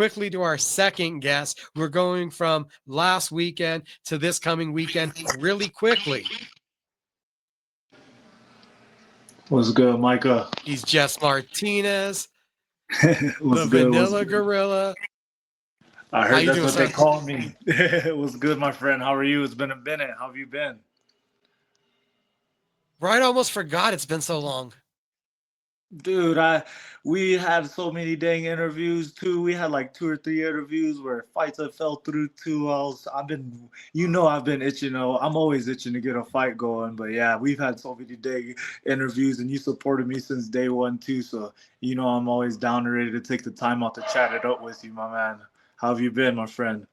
quickly to our second guest. We're going from last weekend to this coming weekend really quickly. What's good, Micah? He's Jess Martinez, What's the good? What's Vanilla good? Gorilla. I How heard you that's doing, what they sir? call me. What's good, my friend? How are you? It's been a minute. How have you been? Right, almost forgot it's been so long. Dude, we had so many dang interviews too. We had like 2 or 3 interviews where fights I fell through too. I've been itching. I'm always itching to get a fight going. But yeah, we've had so many dang interviews, and you supported me since day one too. So I'm always down and ready to take the time out to chat it up with you, my man. How have you been, my friend?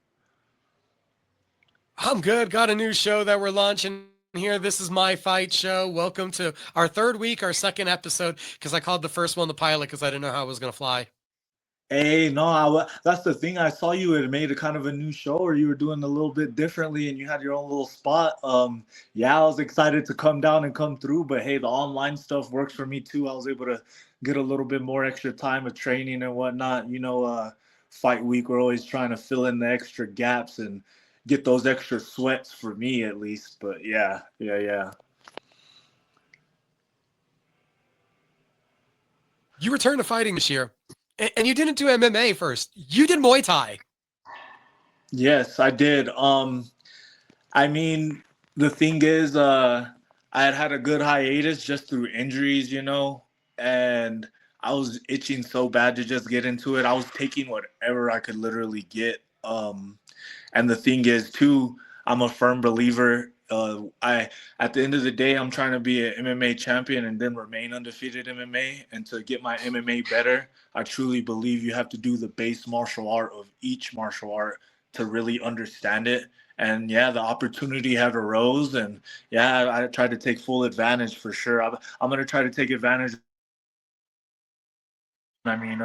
I'm good. Got a new show that we're launching here. This is my fight show. Welcome to our third week, our second episode, because I called the first one the pilot because I didn't know how it was going to fly. Hey, no, that's the thing. I saw you had made a kind of a new show, or you were doing a little bit differently, and you had your own little spot. Yeah, I was excited to come down and come through, but hey, the online stuff works for me too. I was able to get a little bit more extra time of training and whatnot. Fight week, we're always trying to fill in the extra gaps and get those extra sweats for me at least. But yeah. You returned to fighting this year, and you didn't do MMA first. You did Muay Thai. Yes, I did. I mean, the thing is, I had a good hiatus just through injuries, and I was itching so bad to just get into it. I was taking whatever I could literally get. And the thing is, too, I'm a firm believer. At the end of the day, I'm trying to be an MMA champion and then remain undefeated MMA. And to get my MMA better, I truly believe you have to do the base martial art of each martial art to really understand it. And yeah, the opportunity had arose, and yeah, I tried to take full advantage for sure. I'm gonna try to take advantage. I mean,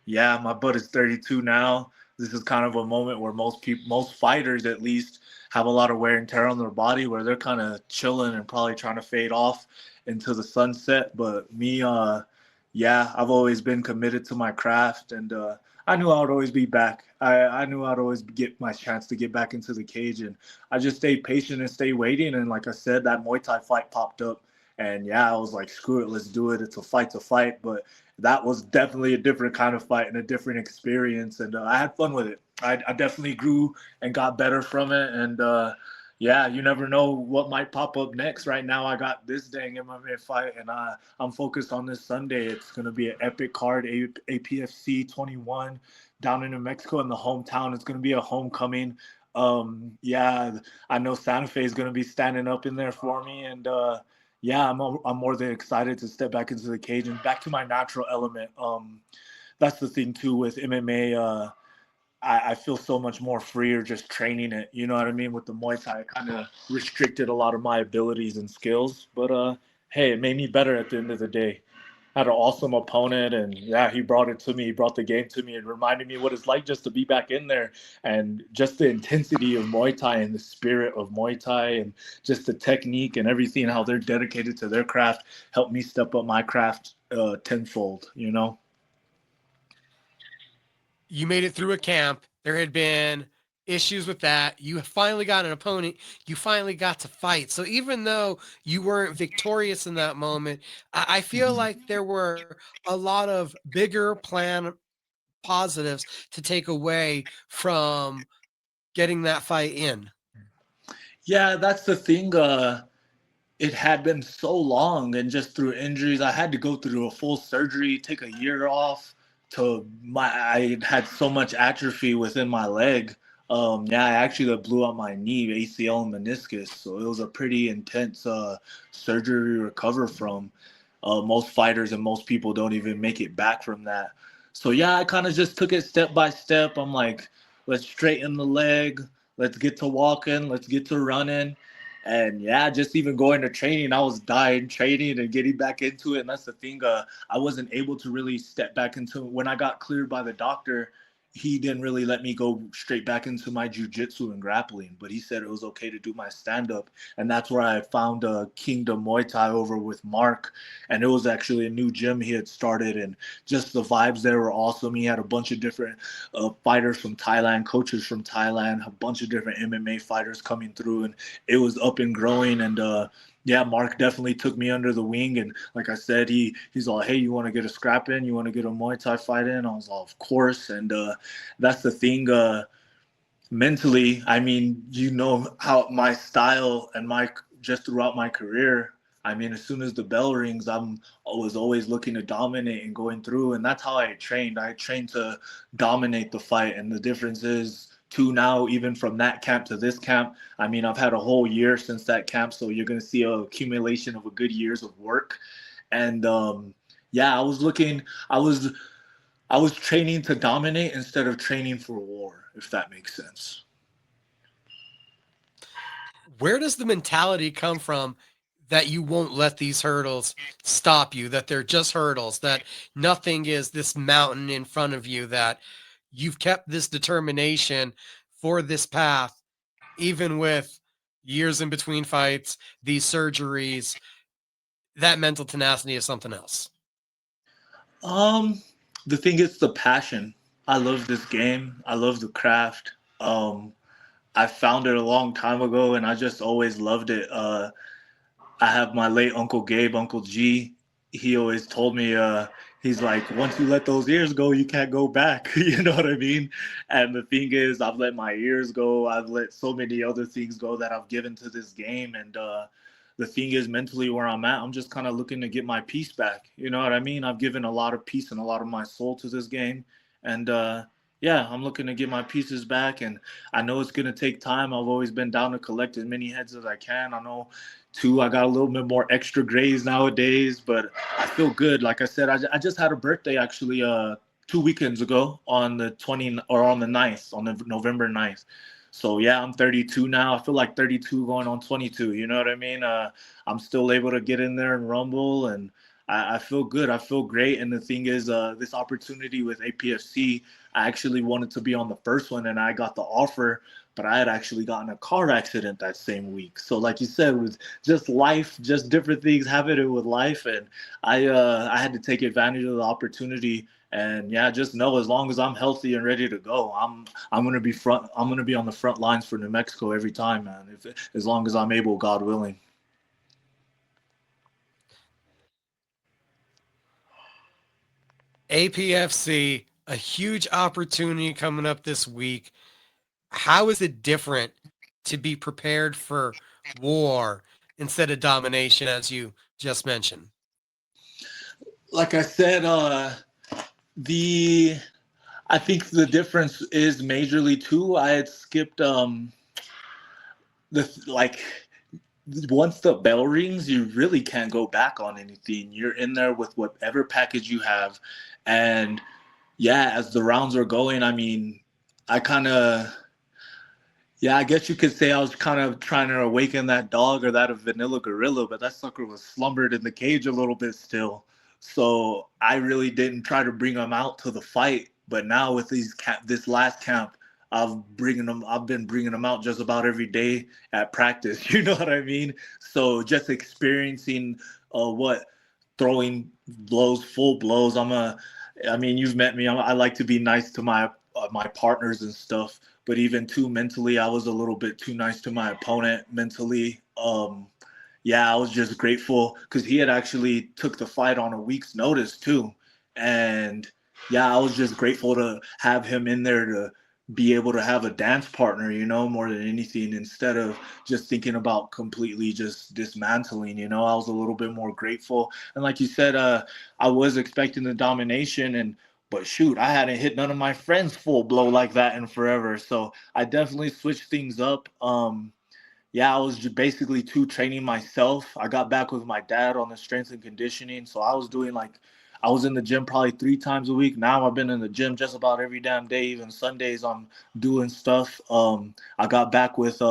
yeah, my butt is 32 now. This is kind of a moment where most fighters at least have a lot of wear and tear on their body, where they're kind of chilling and probably trying to fade off into the sunset. But me, yeah, I've always been committed to my craft, and I knew I would always be back. I knew I'd always get my chance to get back into the cage, and I just stayed patient and stayed waiting. And like I said, that Muay Thai fight popped up, and yeah, I was like, screw it, let's do it. It's a fight to fight, but that was definitely a different kind of fight and a different experience, and I had fun with it. I definitely grew and got better from it, and yeah, you never know what might pop up next. Right now, I got this dang MMA fight, and I'm focused on this Sunday. It's going to be an epic card, APFC 21 down in New Mexico in the hometown. It's going to be a homecoming. Yeah, I know Santa Fe is going to be standing up in there for me, and yeah, I'm more than excited to step back into the cage and back to my natural element. That's the thing too with MMA. I feel so much more freer just training it. You know what I mean? With the Muay Thai, it kind of restricted a lot of my abilities and skills. But hey, it made me better at the end of the day. Had an awesome opponent, and yeah, he brought it to me. He brought the game to me and reminded me what it's like just to be back in there, and just the intensity of Muay Thai and the spirit of Muay Thai and just the technique and everything, how they're dedicated to their craft, helped me step up my craft tenfold. You made it through a camp. There had been issues with that. You finally got an opponent. You finally got to fight. So even though you weren't victorious in that moment, I feel Mhm. like there were a lot of bigger plan positives to take away from getting that fight in. Yeah, that's the thing. It had been so long, and just through injuries, I had to go through a full surgery, take a year off. I had so much atrophy within my leg. Yeah, I actually blew out my knee, ACL and meniscus, so it was a pretty intense surgery to recover from. Most fighters and most people don't even make it back from that. So yeah, I kind of just took it step by step. I'm like, let's straighten the leg, let's get to walking, let's get to running. And yeah, just even going to training, I was dying training and getting back into it. And that's the thing, I wasn't able to really step back into it. When I got cleared by the doctor he didn't really let me go straight back into my jujitsu and grappling, but he said it was okay to do my stand up. And that's where I found Kingdom Muay Thai over with Mark. And it was actually a new gym he had started. And just the vibes there were awesome. He had a bunch of different fighters from Thailand, coaches from Thailand, a bunch of different MMA fighters coming through. And it was up and growing. And yeah, Mark definitely took me under the wing, and like I said, he's all, "Hey, you want to get a scrap in? You want to get a Muay Thai fight in?" I was all, "Of course." And that's the thing. Mentally, I mean, you know how my style and my just throughout my career. I mean, as soon as the bell rings, I was always looking to dominate and going through, and that's how I trained. I trained to dominate the fight, and the difference is to now, even from that camp to this camp. I mean, I've had a whole year since that camp, so you're going to see a accumulation of a good years of work. And yeah, I was I was training to dominate instead of training for war, if that makes sense. Where does the mentality come from that you won't let these hurdles stop you, that they're just hurdles, that nothing is this mountain in front of you, that you've kept this determination for this path, even with years in between fights, these surgeries, that mental tenacity is something else. Um, the thing is the passion. I love this game. I love the craft. I found it a long time ago, and I just always loved it. I have my late Uncle Gabe, Uncle G. He always told me, he's like, once you let those ears go, you can't go back. You know what I mean? And the thing is, I've let my ears go. I've let so many other things go that I've given to this game. And the thing is, mentally, where I'm at, I'm just kind of looking to get my peace back. You know what I mean? I've given a lot of peace and a lot of my soul to this game. And yeah, I'm looking to get my pieces back. And I know it's going to take time. I've always been down to collect as many heads as I can. I know too. I got a little bit more extra grays nowadays, but I feel good. Like I said, I just had a birthday actually 2 weekends ago on the 20 or on the 9th, on the November 9th. So yeah, I'm 32 now. I feel like 32 going on 22. You know what I mean? I'm still able to get in there and rumble, and I feel good. I feel great. And the thing is, this opportunity with APFC, I actually wanted to be on the first one, and I got the offer, but I had actually gotten a car accident that same week. So like you said, with just life, just different things happening with life, and I had to take advantage of the opportunity. And yeah, just know as long as I'm healthy and ready to go, I'm gonna be front. I'm gonna be on the front lines for New Mexico every time, man. If as long as I'm able, God willing. APFC, a huge opportunity coming up this week. How is it different to be prepared for war instead of domination, as you just mentioned? Like I said, the I think the difference is majorly too. I had skipped the like once the bell rings, you really can't go back on anything. You're in there with whatever package you have, and yeah, as the rounds are going, I mean, I kind of yeah, I guess you could say I was kind of trying to awaken that dog or that of vanilla gorilla, but that sucker was slumbered in the cage a little bit still. So I really didn't try to bring him out to the fight. But now with this last camp, I've been bringing them out just about every day at practice. You know what I mean? So just experiencing what throwing blows, full blows. I mean, you've met me. I like to be nice to my partners and stuff, but even too mentally, I was a little bit too nice to my opponent mentally. Yeah, I was just grateful because he had actually took the fight on a week's notice too, and yeah, I was just grateful to have him in there to be able to have a dance partner, you know, more than anything, instead of just thinking about completely just dismantling, you know. I was a little bit more grateful. And like you said, I was expecting the domination, and but shoot, I hadn't hit none of my friends full blow like that in forever. So I definitely switched things up. Yeah, I was just basically too training myself. I got back with my dad on the strength and conditioning. So I was doing like, I was in the gym probably 3 times a week. Now I've been in the gym just about every damn day. Even Sundays, I'm doing stuff. I got back with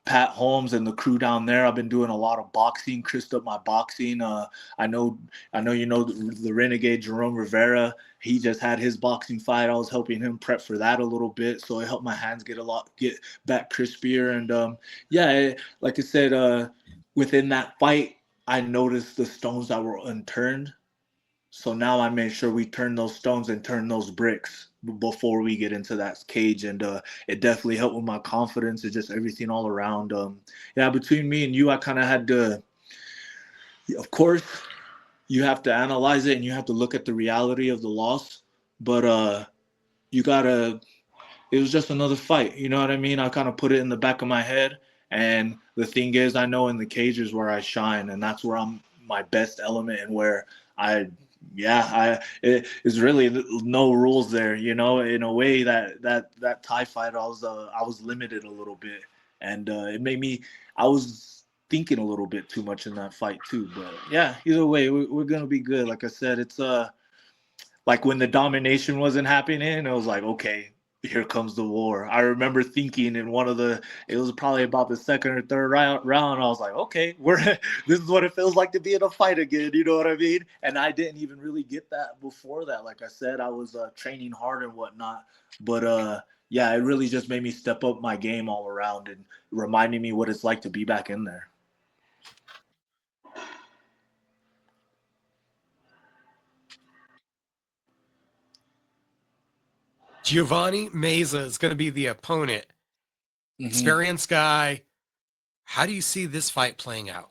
Pat Holmes and the crew down there. I've been doing a lot of boxing, crisped up my boxing. I know, I know you know the Renegade Jerome Rivera. He just had his boxing fight. I was helping him prep for that a little bit, so it helped my hands get back crispier. And like I said, within that fight, I noticed the stones that were unturned. So now I made sure we turn those stones and turn those bricks before we get into that cage, and it definitely helped with my confidence and just everything all around. Yeah, between me and you, I kind of had to. Of course, you have to analyze it and you have to look at the reality of the loss, but you gotta. It was just another fight. You know what I mean? I kind of put it in the back of my head, and the thing is, I know in the cage is where I shine, and that's where I'm my best element and where I it's really no rules there, you know. In a way, that Thai fight, I was limited a little bit, and it made me. I was thinking a little bit too much in that fight too. But yeah, either way, we're gonna be good. Like I said, it's like when the domination wasn't happening, it was like, okay, here comes the war. I remember thinking in one of the, it was probably about the second or third round. I was like, okay, we're this is what it feels like to be in a fight again. You know what I mean? And I didn't even really get that before that. Like I said, I was training hard and whatnot, but yeah, it really just made me step up my game all around and reminding me what it's like to be back in there. Giovanni Meza is going to be the opponent. Mm-hmm. Experienced guy. How do you see this fight playing out?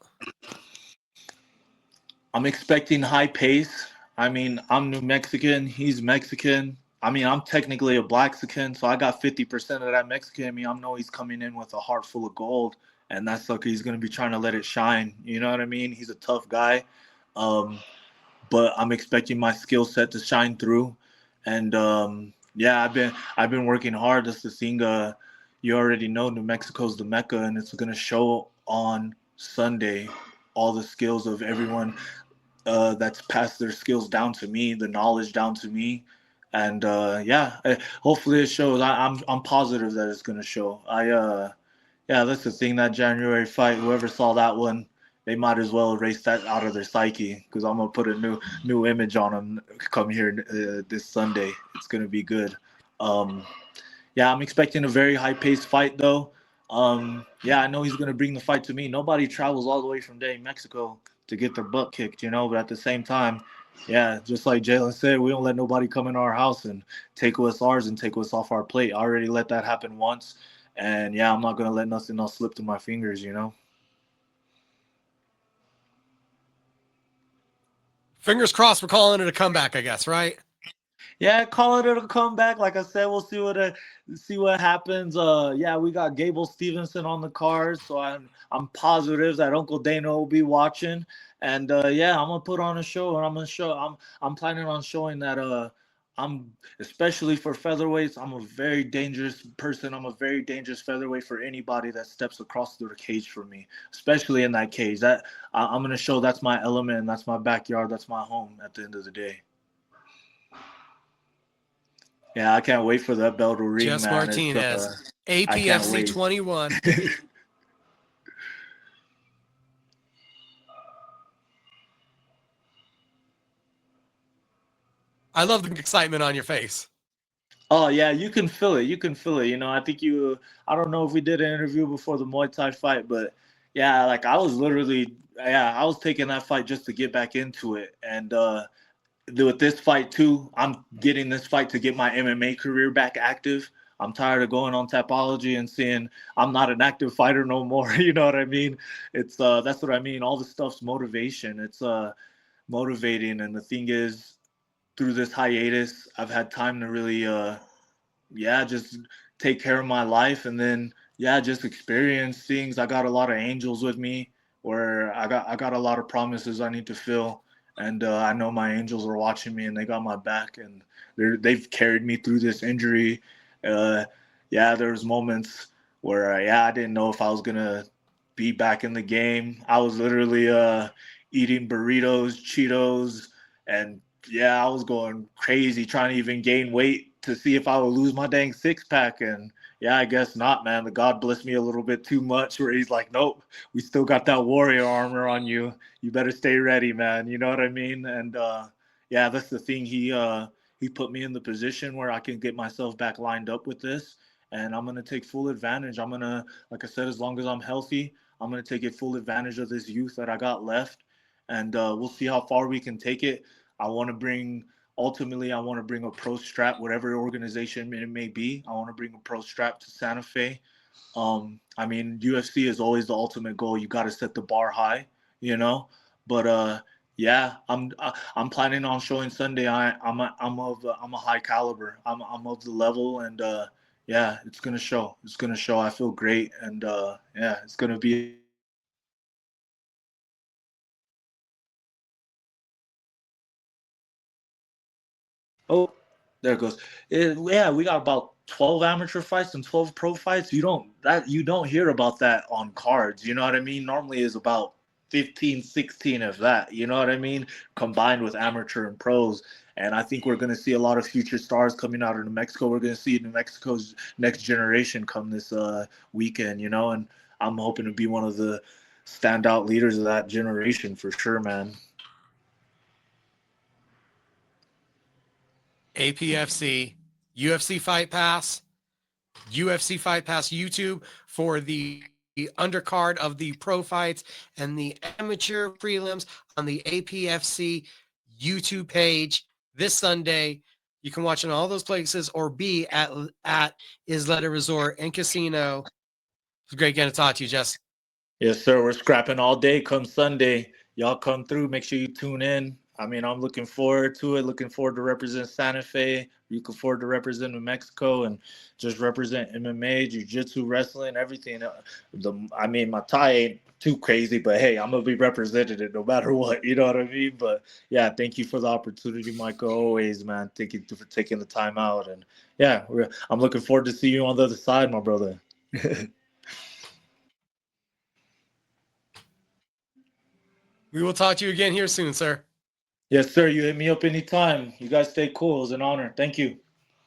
I'm expecting high pace. I mean, I'm New Mexican. He's Mexican. I mean, I'm technically a Blaxican, so I got 50% of that Mexican. I mean, I know he's coming in with a heart full of gold, and that sucker, he's going to be trying to let it shine. You know what I mean? He's a tough guy. Um, but I'm expecting my skill set to shine through. And yeah, I've been working hard. Just to seeing, you already know New Mexico's the Mecca, and it's going to show on Sunday all the skills of everyone that's passed their skills down to me, the knowledge down to me, and yeah, hopefully it shows. I'm positive that it's gonna show. Yeah, that's the thing. That January fight, whoever saw that one, they might as well erase that out of their psyche because I'm gonna put a new image on them. Come here this Sunday. It's gonna be good. Um, yeah, I'm expecting a very high paced fight though. Yeah, I know he's gonna bring the fight to me. Nobody travels all the way from there in Mexico to get their butt kicked, you know. But at the same time, yeah, just like Jalen said, we don't let nobody come in our house and take us ours and take us off our plate. I already let that happen once, and yeah, I'm not gonna let nothing else slip through my fingers, you know. Fingers crossed we're calling it a comeback, I guess, right? Yeah, call it a comeback. Like I said, we'll see what happens. Yeah, we got Gable Stevenson on the card, so I'm positive that Uncle Dana will be watching. And yeah, I'm gonna put on a show, and I'm planning on showing that I'm especially for featherweights. I'm a very dangerous person. I'm a very dangerous featherweight for anybody that steps across the cage for me, especially in that cage. I'm gonna show that's my element, and that's my backyard, that's my home. At the end of the day. Yeah, I can't wait for that bell to ring, Jess man. It's Martinez, I can't APFC wait. 21. I love the excitement on your face. Oh yeah, you can feel it. You can feel it. You know, I think you. I don't know if we did an interview before the Muay Thai fight, but yeah, like I was literally, yeah, I was taking that fight just to get back into it, and with this fight too, I'm getting this fight to get my MMA career back active. I'm tired of going on Tapology and seeing I'm not an active fighter no more. You know what I mean? It's that's what I mean. All the stuff's motivation. It's motivating, and the thing is, through this hiatus, I've had time to really yeah, just take care of my life, and then yeah, just experience things. I got a lot of angels with me, where I got a lot of promises I need to fill, and I know my angels are watching me and they got my back, and they've carried me through this injury. Uh, yeah, there was moments where yeah, I didn't know if I was gonna be back in the game. I was literally eating burritos, Cheetos, and yeah, I was going crazy trying to even gain weight to see if I would lose my dang six pack. And yeah, I guess not, man. The God blessed me a little bit too much where he's like, nope, we still got that warrior armor on you. You better stay ready, man. You know what I mean? And yeah, that's the thing. He put me in the position where I can get myself back lined up with this. And I'm gonna take full advantage. I'm gonna, like I said, as long as I'm healthy, I'm gonna take it full advantage of this youth that I got left, and we'll see how far we can take it. I want to bring ultimately I want to bring a pro strap, whatever organization it may be. I want to bring a pro strap to Santa Fe. I mean, UFC is always the ultimate goal. You got to set the bar high, you know. But yeah, I'm planning on showing Sunday. I'm a high caliber. I'm of the level, and yeah, it's gonna show. It's gonna show. I feel great, and yeah, it's gonna be a good fight. Oh, there it goes. Yeah, we got about 12 amateur fights and 12 pro fights. You don't hear about that on cards. You know what I mean? Normally is about 15, 16 of that. You know what I mean? Combined with amateur and pros. And I think we're going to see a lot of future stars coming out of New Mexico. We're going to see New Mexico's next generation come this weekend. You know, and I'm hoping to be one of the standout leaders of that generation for sure, man. APFC, UFC Fight Pass, UFC Fight Pass YouTube for the undercard of the pro fights and the amateur prelims on the APFC YouTube page this Sunday. You can watch in all those places or be at Isleta Resort and Casino. It's great getting to talk to you, Jess. Yes, sir. We're scrapping all day come Sunday. Y'all come through. Make sure you tune in. I mean, I'm looking forward to it. Looking forward to represent Santa Fe. Looking forward to represent New Mexico and just represent MMA, jiu-jitsu, wrestling, everything. I mean, my tie ain't too crazy, but hey, I'm gonna be represented it no matter what. You know what I mean? But yeah, thank you for the opportunity, Michael. Always, man. Thank you for taking the time out. And yeah, I'm looking forward to see you on the other side, my brother. We will talk to you again here soon, sir. Yes, sir. You hit me up anytime. You guys stay cool. It was an honor. Thank you.